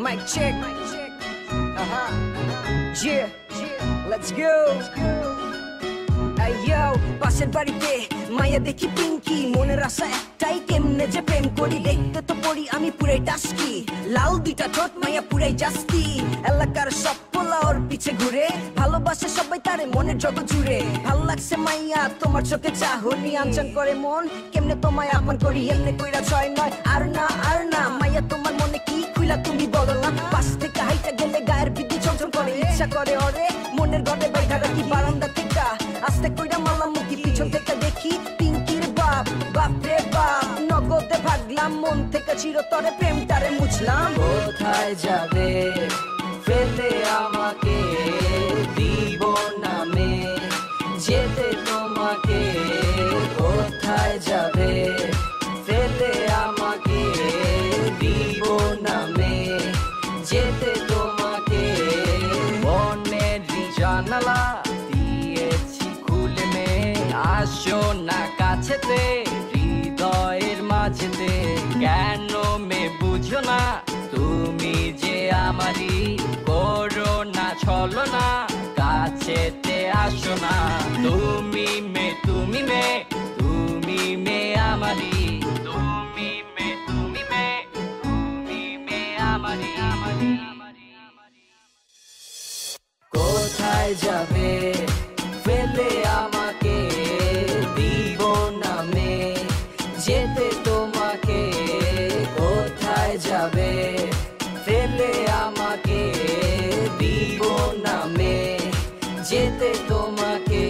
Mic check. Yeah, let's go. Yo, পাশের বাড়িতে মায়া দেখি পিঙ্কি, মনের আশা একটাই কেমনে যে প্রেম করি। দেখতে তো পড়ি আমি পুরাই টাস্কি, লাল দুইটা ঠোঁট মায়া পুরাই জাস্তি। এলাকার সব পোলা ওর পিছে ঘুরে, ভালোবাসে সবাই তারে মনের জগৎ জুড়ে। ভালো লাগছে মাইয়া তোমার চোখে চাহনি, আনচান করে মন কেমনে তোমায় আপন করি। এমনে কইরা ছয় নয় আর না মাইয়া তোমার মনে কি খুইলা তুমি বলো না। পাশ থেকে হাইটা গেলে গায়ের বিদ্যুৎ ঝমঝম করে, ইচ্ছা করে ওরে মনের ঘরে বাইঠা রাখি বারান্দা থেকে। আস্তে কইরা মারলাম মুখি, পিছন থেকে দেখি পিঙ্কির বাপ, বাপ রে বাপ। নগদে ভাগলাম মন থেকে, চিরতরে প্রেমটারে মুছলাম। কোথায় যাবে ফেলে আমাকে, দিব নামে যেতে তোমাকে। কোথায় যাবে ফেলে আমাকে, দিব নামে যেতে তোমাকে। মনের জানালা দিয়েছি খুলে, আসো না কাছেতে হৃদয়ের মাঝেতে। কেন মে বুঝো না তুমি যে আমারই, করো না ছলনা কাছেতে আসো না। তুমি মে তুমি মে তুমি মে আমারই, তুমি মে তুমি মে তুমি মে আমারই। কোথায় যাবে ফেলে আমাকে, দিব নামে যেতে তোমাকে। কোথায় যাবে ফেলে আমাকে, দিব নামে যেতে তোমাকে।